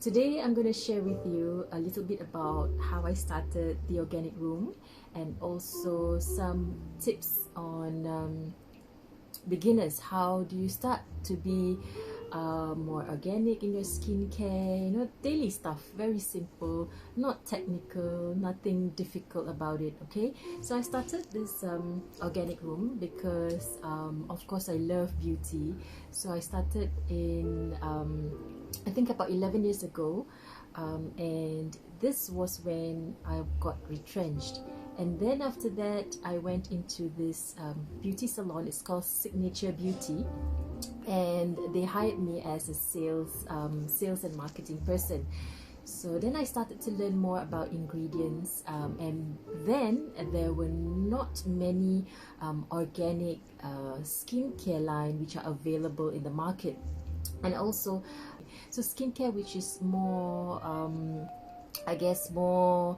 Today I'm going to share with you a little bit about how I started the organic room and also some tips on beginners. How do you start to be more organic in your skincare? You know, daily stuff, very simple, not technical, nothing difficult about it. Okay, so I started this organic room because of course I love beauty. So I started in I think about 11 years ago, and this was when I got retrenched. And then after that, I went into this beauty salon. It's called Signature Beauty, and they hired me as a sales and marketing person. So then I started to learn more about ingredients, and then there were not many organic skincare line which are available in the market. And also, so skincare which is more I guess more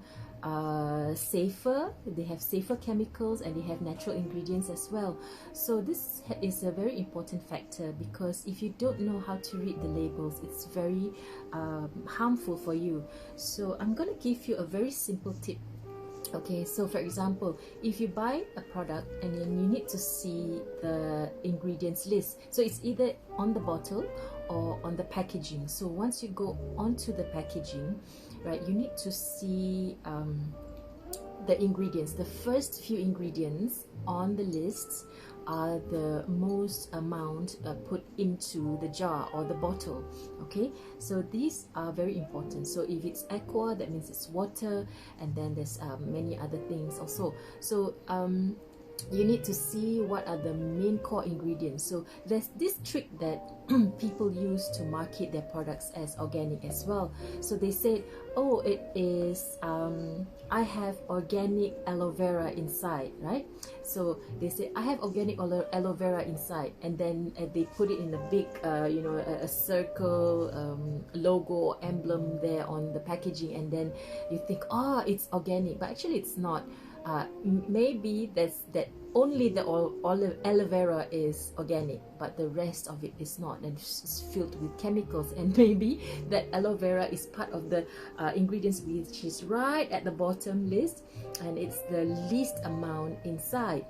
safer. They have safer chemicals and they have natural ingredients as well. So this is a very important factor, because if you don't know how to read the labels, it's very harmful for you. So I'm going to give you a very simple tip. Okay, so for example, if you buy a product and then you need to see the ingredients list, so it's either on the bottle or on the packaging. So once you go onto the packaging, right, you need to see the ingredients. The first few ingredients on the lists are the most amount put into the jar or the bottle. Okay, so these are very important. So if it's aqua, that means it's water, and then there's many other things also. So you need to see what are the main core ingredients. So there's this trick that people use to market their products as organic as well. So they say, oh, it is I have organic aloe vera inside, right? So they say, I have organic aloe vera inside, and then they put it in a big you know, a circle logo or emblem there on the packaging, and then you think, oh, it's organic, but actually it's not. Maybe that only the aloe vera is organic, but the rest of it is not, and it's filled with chemicals. And maybe that aloe vera is part of the ingredients which is right at the bottom list, and it's the least amount inside.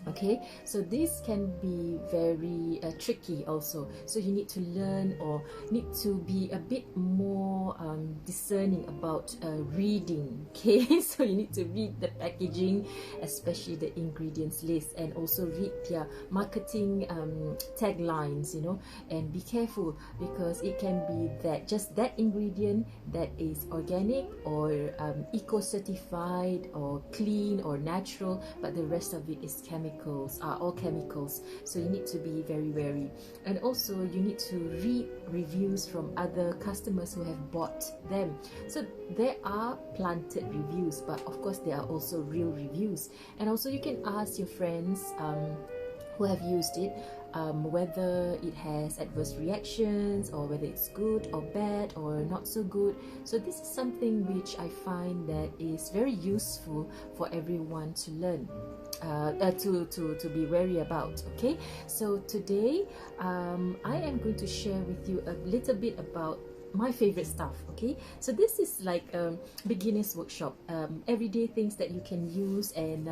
Okay, so this can be very tricky also. So you need to learn, or need to be a bit more discerning about reading. Okay, so you need to read the packaging, especially the ingredients list, and also read their marketing taglines, you know, and be careful, because it can be that just that ingredient that is organic or eco-certified or clean or natural, but the rest of it is chemicals, are all chemicals. So you need to be very wary. And also you need to read reviews from other customers who have bought them. So there are planted reviews, but of course there are also real reviews. And also you can ask your friends who have used it, whether it has adverse reactions, or whether it's good or bad or not so good. So this is something which I find that is very useful for everyone to learn, to be wary about. Okay, so today I am going to share with you a little bit about my favorite stuff. Okay, so this is like a beginner's workshop, everyday things that you can use and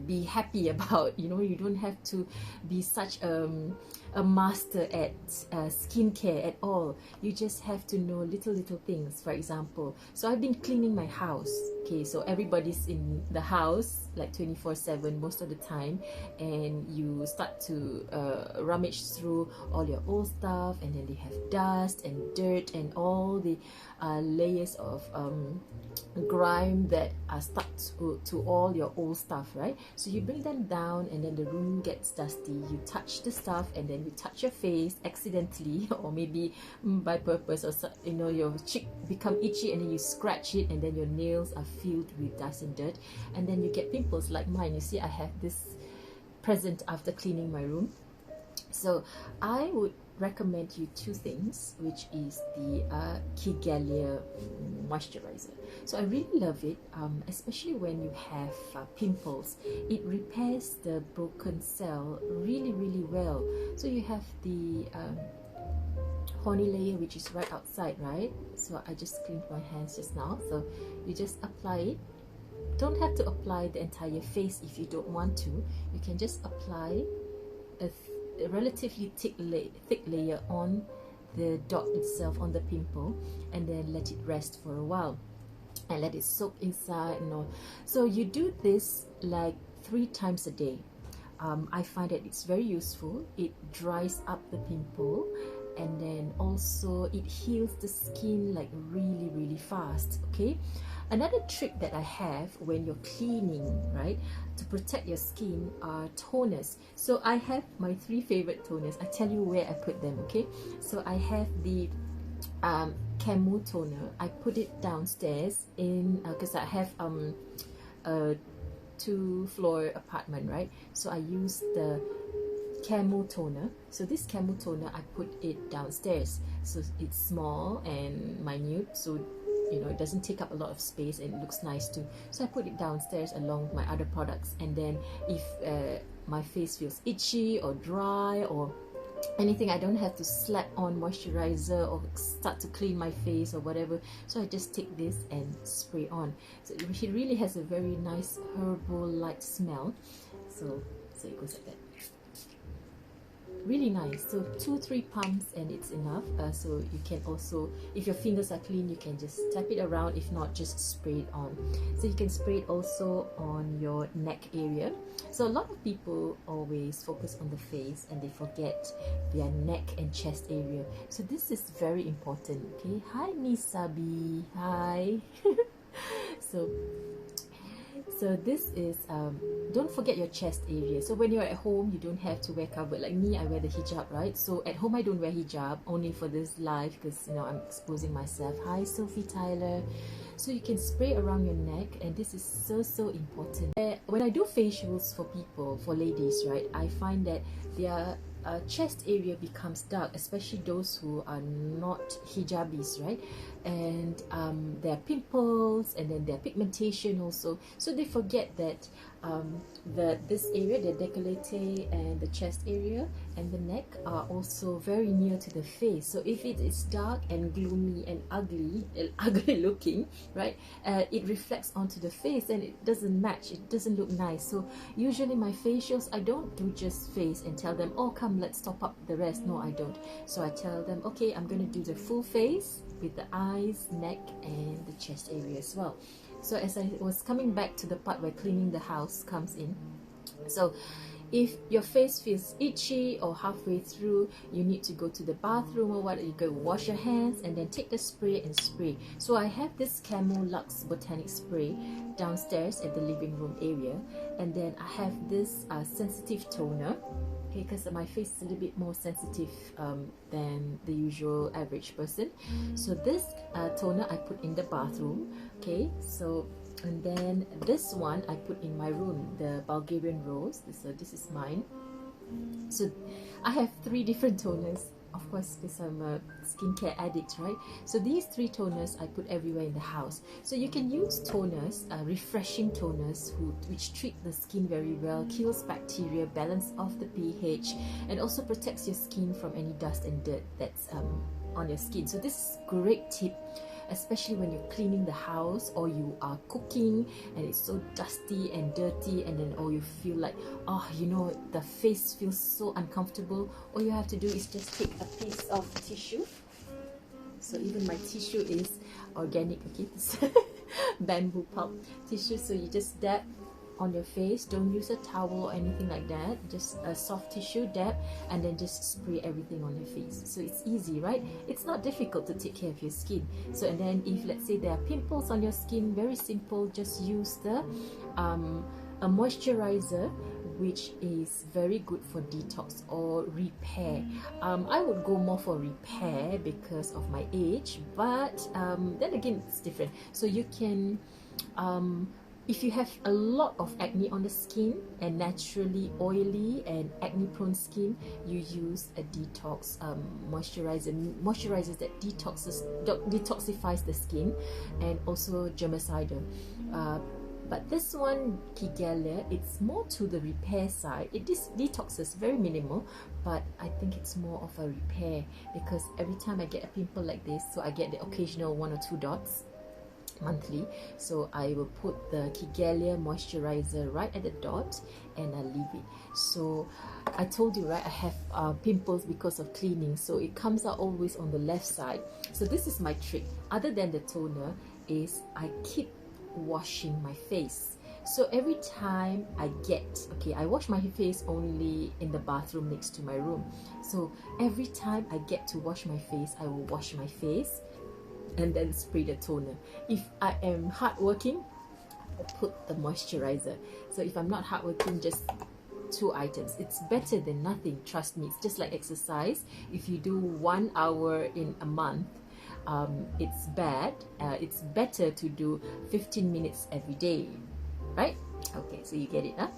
be happy about. You know, you don't have to be such a master at skincare at all. You just have to know little things. For example, so I've been cleaning my house. Okay, so everybody's in the house like 24/7 most of the time, and you start to rummage through all your old stuff, and then they have dust and dirt and all the layers of grime that are stuck to all your old stuff, right? So you bring them down, and then the room gets dusty. You touch the stuff, and then you touch your face accidentally, or maybe by purpose, or you know, your cheek become itchy, and then you scratch it, and then your nails are filled with dust and dirt, and then you get pimples like mine. You see, I have this present after cleaning my room. So I would recommend you two things, which is the Kigalia moisturizer. So I really love it, especially when you have pimples. It repairs the broken cell really well. So you have the horny layer which is right outside, right? So I just cleaned my hands just now. So you just apply it. Don't have to apply the entire face if you don't want to. You can just apply a relatively thick layer on the dot itself, on the pimple, and then let it rest for a while and let it soak inside and all. So you do this like 3 times a day. I find that it's very useful. It dries up the pimple, and then also it heals the skin like really fast. Okay, another trick that I have when you're cleaning, right, to protect your skin are toners. So I have my 3 favorite toners. I tell you where I put them. Okay, so I have the Camu toner. I put it downstairs in because I have a 2-floor apartment, right? So I use the Camu toner. So this Camu toner, I put it downstairs, so it's small and minute, so you know it doesn't take up a lot of space and it looks nice too. So I put it downstairs along with my other products, and then if my face feels itchy or dry or anything, I don't have to slap on moisturizer or start to clean my face or whatever. So I just take this and spray on. So it really has a very nice herbal light smell. So it goes like that. Really nice. So 2-3 pumps and it's enough. So you can also, if your fingers are clean, you can just tap it around. If not, just spray it on. So you can spray it also on your neck area. So a lot of people always focus on the face and they forget their neck and chest area. So this is very important. Okay, hi Misabi, hi. So this is, don't forget your chest area. So when you're at home, you don't have to wear covered. Like me, I wear the hijab, right? So at home, I don't wear hijab, only for this live because, you know, I'm exposing myself. Hi, Sophie Tyler. So you can spray around your neck, and this is so important. When I do facials for people, for ladies, right, I find that their chest area becomes dark, especially those who are not hijabis, right? And there are pimples, and then there are pigmentation also. So they forget that this area, the décolleté and the chest area and the neck are also very near to the face. So if it is dark and gloomy and ugly looking, right, it reflects onto the face and it doesn't match, it doesn't look nice. So usually my facials, I don't do just face and tell them, oh come, let's top up the rest. No, I don't. So I tell them, okay, I'm going to do the full face with the eyes, neck and the chest area as well. So as I was coming back to the part where cleaning the house comes in, so if your face feels itchy or halfway through, you need to go to the bathroom or what, you go wash your hands and then take the spray and spray. So I have this Camu Luxe Botanic Spray downstairs at the living room area, and then I have this sensitive toner, okay, because my face is a little bit more sensitive than the usual average person. So this toner I put in the bathroom, okay, so and then this one I put in my room, the Bulgarian Rose. So this is mine. So I have 3 different toners, of course, because I'm a skincare addict, right? So these 3 toners I put everywhere in the house. So you can use toners, refreshing toners which treat the skin very well, kills bacteria, balance off the pH, and also protects your skin from any dust and dirt that's on your skin. So this is a great tip, especially when you're cleaning the house or you are cooking and it's so dusty and dirty, and then you feel like, oh, you know, the face feels so uncomfortable. All you have to do is just take a piece of tissue. So even my tissue is organic, okay, this bamboo pulp tissue. So you just dab on your face, don't use a towel or anything like that, just a soft tissue, dab, and then just spray everything on your face. So it's easy, right? It's not difficult to take care of your skin. So and then if let's say there are pimples on your skin, very simple, just use the a moisturizer which is very good for detox or repair. I would go more for repair because of my age, but then again it's different. So you can if you have a lot of acne on the skin and naturally oily and acne prone skin, you use a detox moisturizers that detoxifies the skin, and also germicidal. But this one, Kigelia, it's more to the repair side. It detoxes, very minimal, but I think it's more of a repair, because every time I get a pimple like this, so I get the occasional 1 or 2 dots monthly, so I will put the Kigelia moisturizer right at the dot and I leave it. So I told you, right, I have pimples because of cleaning, so it comes out always on the left side. So this is my trick, other than the toner, is I keep washing my face. So every time I I wash my face only in the bathroom next to my room. So every time I get to wash my face, I will wash my face and then spray the toner. If I am hardworking, I put the moisturizer. So if I'm not hardworking, just 2 items. It's better than nothing, trust me. It's just like exercise. If you do 1 hour in a month, it's bad. It's better to do 15 minutes every day, right? Okay, so you get it, huh?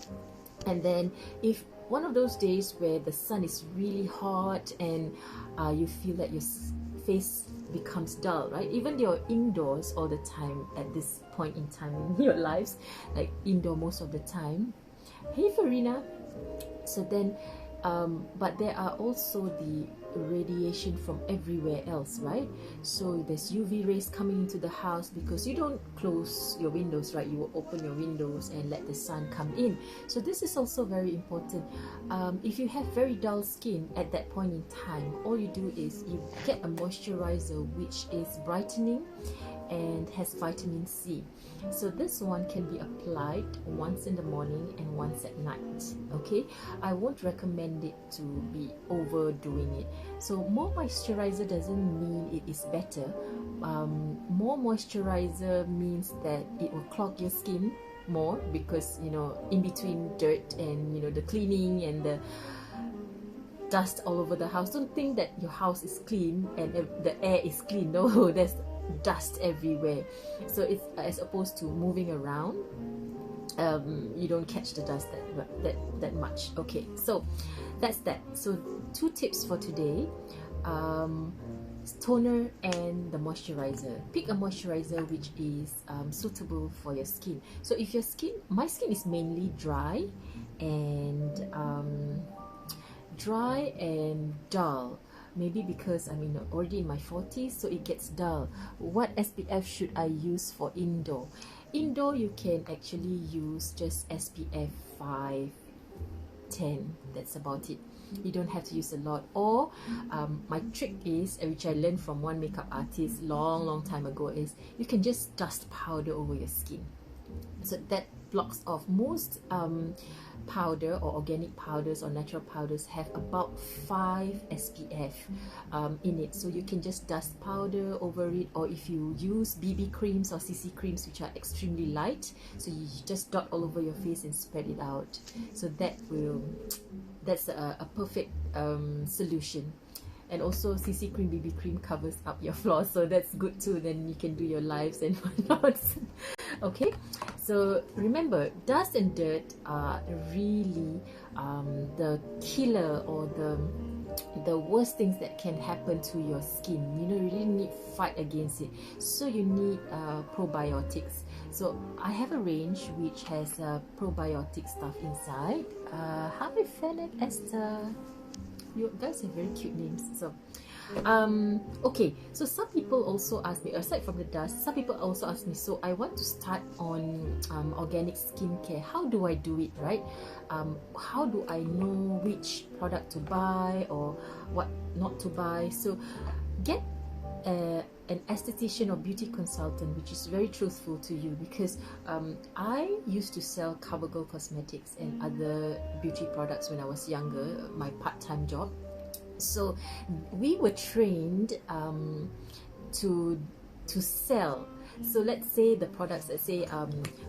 And then if one of those days where the sun is really hot and you feel that your face becomes dull, right? Even you're indoors all the time at this point in time in your lives, like indoor most of the time. Hey Farina. So then but there are also the radiation from everywhere else, right? So there's UV rays coming into the house because you don't close your windows, right? You will open your windows and let the sun come in. So this is also very important. If you have very dull skin at that point in time, all you do is you get a moisturizer which is brightening and has vitamin C. So this one can be applied once in the morning and once at night. Okay, I won't recommend it to be overdoing it. So more moisturizer doesn't mean it is better. More moisturizer means that it will clog your skin more, because you know, in between dirt and you know the cleaning and the dust all over the house, don't think that your house is clean and the air is clean. No, there's dust everywhere. So it's as opposed to moving around, you don't catch the dust that much. Okay, so that's that. So 2 tips for today: toner and the moisturizer. Pick a moisturizer which is suitable for your skin. So if your skin, my skin is mainly dry and dull. Maybe because I'm already in my 40s, so it gets dull. What SPF should I use for indoor? Indoor, you can actually use just SPF 510. That's about it. You don't have to use a lot. Or my trick is, which I learned from one makeup artist long time ago, is you can just dust powder over your skin. So that blocks off. Most powder or organic powders or natural powders have about 5 SPF in it, so you can just dust powder over it. Or if you use BB creams or CC creams, which are extremely light, so you just dot all over your face and spread it out. So that's a perfect solution. And also CC cream, BB cream covers up your flaws, so that's good too. Then you can do your lives and whatnot. Okay, so remember, dust and dirt are really the killer, or the worst things that can happen to your skin. You really need to fight against it. So you need probiotics. So I have a range which has probiotic stuff inside. Hi Fennec, Esther. You guys have very cute names. So okay, so some people also ask me, aside from the dust, some people also ask me, so I want to start on organic skincare. How do I do it, right? How do I know which product to buy or what not to buy? So get an esthetician or beauty consultant which is very truthful to you, because I used to sell CoverGirl cosmetics and other beauty products when I was younger, my part-time job. So we were trained to sell. So let's say the products, let's say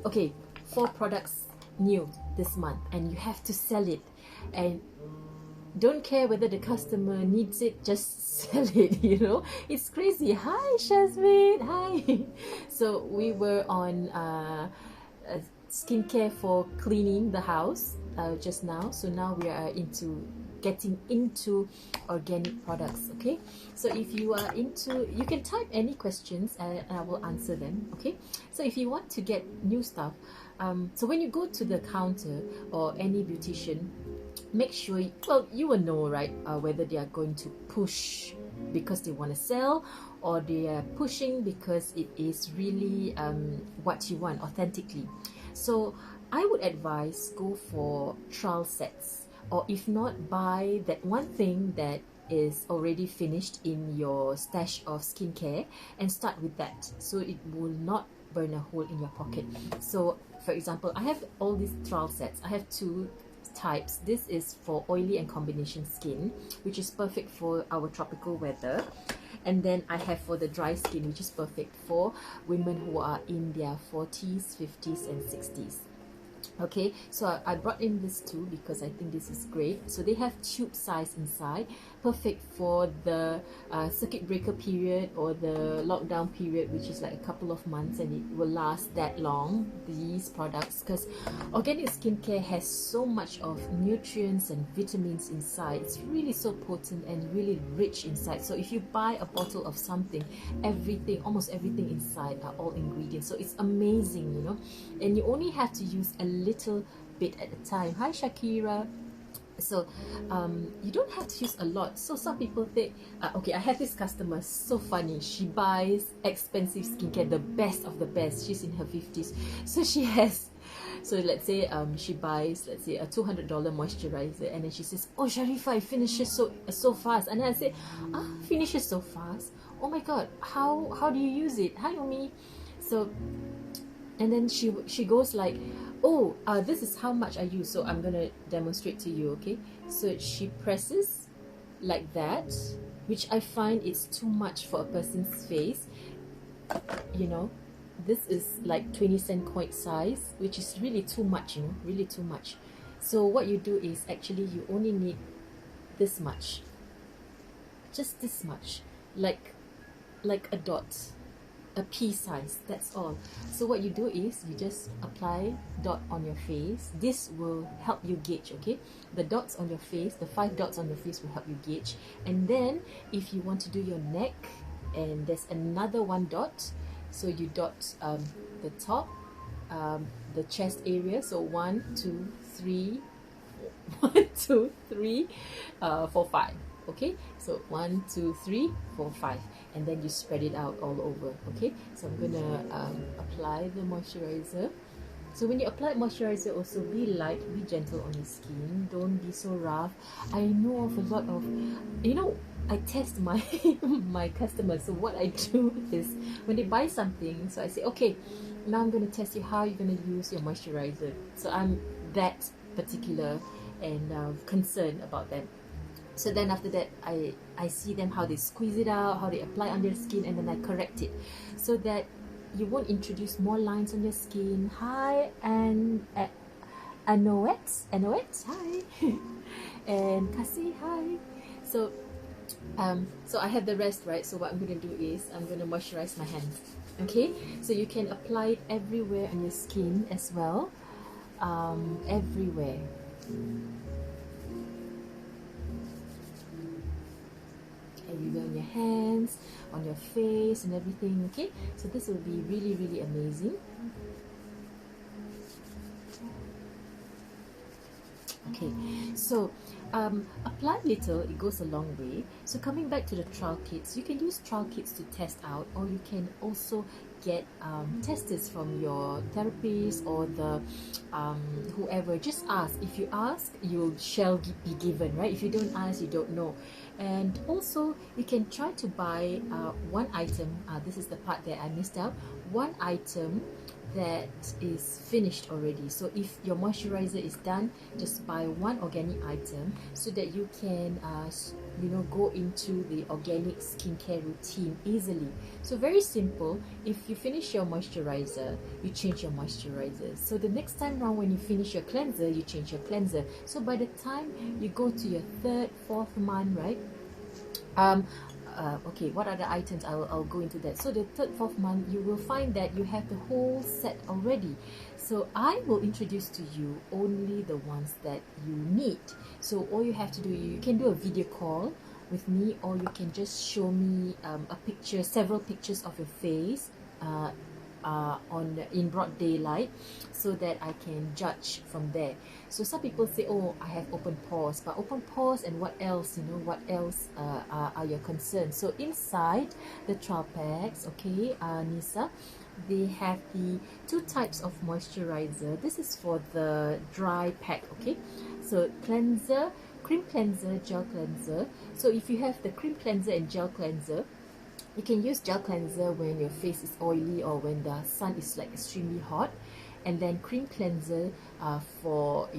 okay, 4 products new this month, and you have to sell it, and don't care whether the customer needs it, just sell it. It's crazy. Hi Shazmin, hi. So we were on skincare for cleaning the house just now. So now we are into getting into organic products. Okay, so if you are into, you can type any questions and I will answer them. Okay, so if you want to get new stuff, so when you go to the counter or any beautician, make sure, well, you will know, right, whether they are going to push because they want to sell, or they are pushing because it is really what you want authentically. So I would advise go for trial sets, or if not, buy that one thing that is already finished in your stash of skincare and start with that, so it will not burn a hole in your pocket. So for example, I have all these trial sets. I have two types. This is for oily and combination skin, which is perfect for our tropical weather. And then I have for the dry skin, which is perfect for women who are in their 40s, 50s and 60s. Okay, so I brought in this too because I think this is great. So they have tube size inside, perfect for the circuit breaker period or the lockdown period, which is like a couple of months, and it will last that long, these products, because organic skincare has so much of nutrients and vitamins inside. It's really so potent and really rich inside. So if you buy a bottle of something, everything, almost everything inside are all ingredients. So it's amazing, you know, and you only have to use a little bit at a time. Hi Shakira. So you don't have to use a lot. So some people think, okay, I have this customer, so funny, she buys expensive skincare, the best of the best. She's in her 50s, so she has, so let's say she buys, let's say, a $200 moisturizer, and then she says, oh Sharifah, it finishes so fast. And then I say, finishes so fast, oh my god, how do you use it? Hi Umi. So and then she goes like, oh, this is how much I use. So I'm gonna demonstrate to you. Okay, so she presses like that, which I find is too much for a person's face, you know. This is like 20-cent coin size, which is really too much, you know, really too much. So what you do is, actually you only need this much, just this much, like a dot, a pea size, that's all. So what you do is you just apply dot on your face. This will help you gauge. Okay, the dots on your face, the 5 dots on your face will help you gauge. And then if you want to do your neck, and there's another 1 dot, so you dot the top, the chest area. So 1 2 3 1 2 3 4 5. Okay, so 1 2 3 4 5, and then you spread it out all over. Okay, so I'm gonna apply the moisturizer. So when you apply moisturizer, also be light, be gentle on your skin, don't be so rough. I know of a lot of, you know, I test my my customers. So what I do is, when they buy something, so I say, okay, now I'm going to test you how you're going to use your moisturizer. So I'm that particular and concerned about them. So then after that, I see them how they squeeze it out, how they apply on their skin, and then I correct it so that you won't introduce more lines on your skin. Hi, and Anoet, hi, and Cassie, hi. So so I have the rest, right? So what I'm going to do is I'm going to moisturize my hands. Okay, so you can apply it everywhere on your skin as well, everywhere. Everywhere on your hands, on your face and everything. Okay, so this will be really, really amazing. Okay, so apply little, it goes a long way. So coming back to the trial kits, you can use trial kits to test out, or you can also get testers from your therapist or the whoever. Just ask. If you ask, you shall be given, right? If you don't ask, you don't know. And also you can try to buy one item, this is the part that I missed out, one item that is finished already. So if your moisturizer is done, just buy one organic item so that you can you know, go into the organic skincare routine easily. So very simple. If you finish your moisturizer, you change your moisturizer. So the next time round when you finish your cleanser, you change your cleanser. So by the time you go to your 3rd, 4th month, right, okay, what are the items? I'll go into that. So the third, fourth month, you will find that you have the whole set already. So I will introduce to you only the ones that you need. So all you have to do, you can do a video call with me, or you can just show me a picture, several pictures of your face in broad daylight, so that I can judge from there. So some people say, oh, I have open pores, but open pores and what else, what else are your concerns? So inside the trial packs, okay, Nisa, they have the two types of moisturizer. This is for the dry pack, okay? So cleanser, cream cleanser, gel cleanser. So if you have the cream cleanser and gel cleanser, you can use gel cleanser when your face is oily or when the sun is like extremely hot, and then cream cleanser for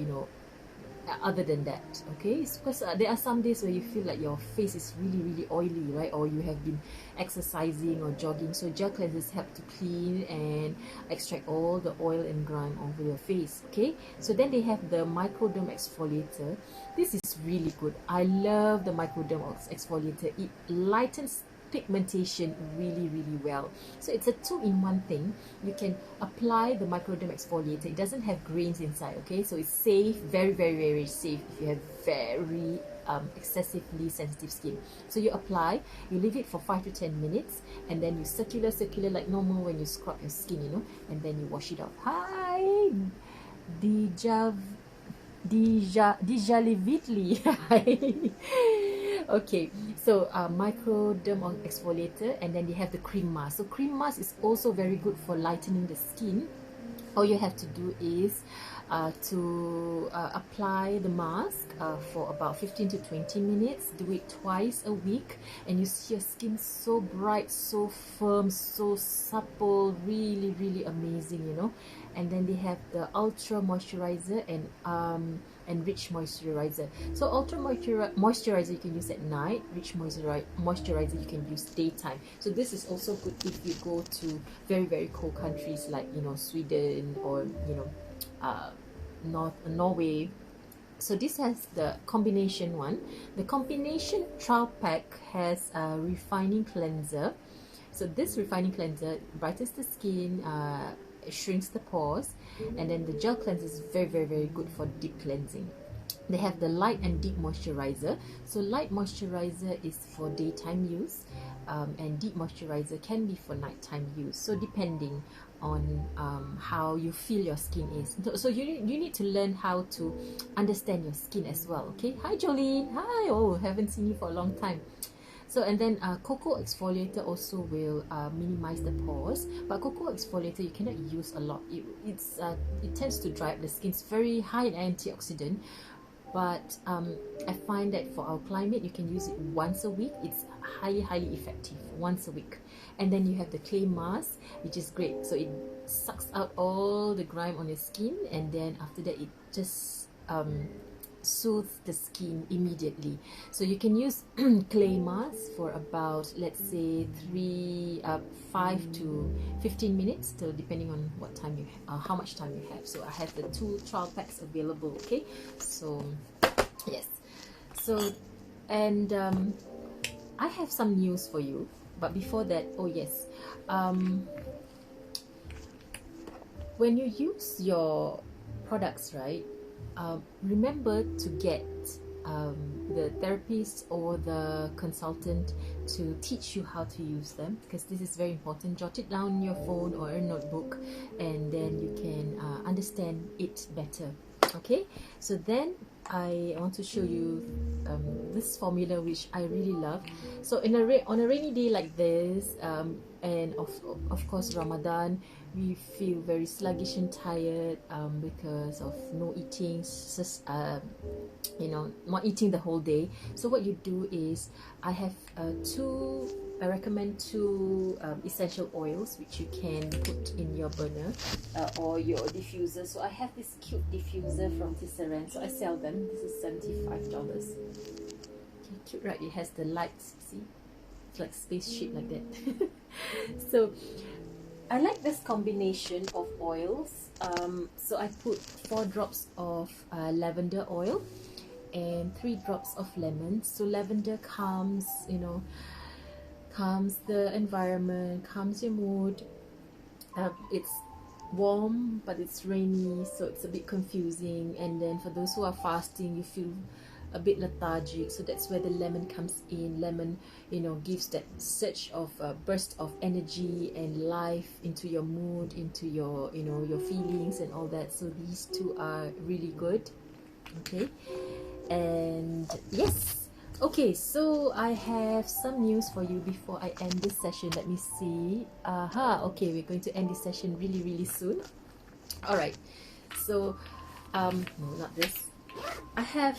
other than that, okay? Because there are some days where you feel like your face is really oily, right? Or you have been exercising or jogging, so gel cleansers help to clean and extract all the oil and grime over your face, okay? So then they have the microderm exfoliator. This is really good. I love the microderm exfoliator. It lightens pigmentation really well. So it's a two-in-one thing. You can apply the microderm exfoliator. It doesn't have grains inside, okay? So it's safe, very safe if you have very excessively sensitive skin. So you apply, you leave it for 5 to 10 minutes, and then you circular like normal when you scrub your skin, and then you wash it off. Hi, Dijalivitli. Okay, so microderm exfoliator, and then they have the cream mask. So cream mask is also very good for lightening the skin. All you have to do is to apply the mask for about 15 to 20 minutes. Do it twice a week, and you see your skin so bright, so firm, so supple, really amazing, And then they have the ultra moisturizer and rich moisturizer. So ultra moisturizer you can use at night, rich moisturizer you can use daytime. So this is also good if you go to very cold countries like Sweden or Norway. So this has the combination one. The combination trial pack has a refining cleanser. So this refining cleanser brightens the skin, shrinks the pores, and then the gel cleanser is very good for deep cleansing. They have the light and deep moisturizer. So light moisturizer is for daytime use, and deep moisturizer can be for nighttime use. So depending on how you feel your skin is. So you need to learn how to understand your skin as well. Okay. Hi Jolene. Hi. Oh, haven't seen you for a long time. So and then cocoa exfoliator also will minimize the pores, but cocoa exfoliator you cannot use a lot. It tends to dry up the skin. It's very high in antioxidant, but I find that for our climate you can use it once a week. It's highly effective once a week. And then you have the clay mask, which is great. So it sucks out all the grime on your skin, and then after that it just soothe the skin immediately. So you can use clay mask for about, let's say, 5 to 15 minutes, so depending on what time how much time you have. So I have the 2 trial packs available. Okay, so yes, so and I have some news for you, but before that, oh yes, when you use your products, right, remember to get the therapist or the consultant to teach you how to use them, because this is very important. Jot it down in your phone or a notebook, and then you can understand it better. Okay, so then I want to show you this formula which I really love. So on a rainy day like this, and of course Ramadan, we feel very sluggish and tired because of no eating, not eating the whole day. So what you do is I recommend 2 essential oils which you can put in your burner or your diffuser. So I have this cute diffuser from Tisserand, so I sell them. This is $75. Okay, cute, right? It has the lights, see? It's like spaceship like that. So I like this combination of oils. So I put 4 drops of lavender oil and 3 drops of lemon. So lavender calms, calms the environment, calms your mood. It's warm but it's rainy, so it's a bit confusing, and then for those who are fasting, you feel a bit lethargic, so that's where the lemon comes in. Lemon, you know, gives that surge of burst of energy and life into your mood, into your, you know, your feelings and all that. So these two are really good. Okay, and yes, okay, so I have some news for you before I end this session. Let me see. Okay, we're going to end this session really soon. All right, so no, not this. I have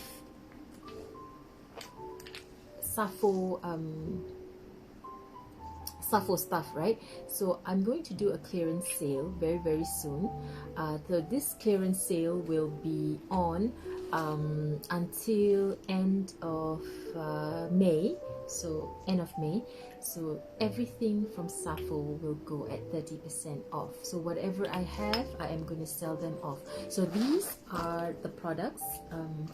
Sappho stuff, right? So I'm going to do a clearance sale very soon. So this clearance sale will be on until end of May, so end of May. So everything from Sappho will go at 30% off. So whatever I have, I am going to sell them off. So these are the products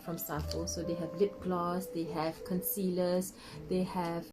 from Sappho. So they have lip gloss, they have concealers, they have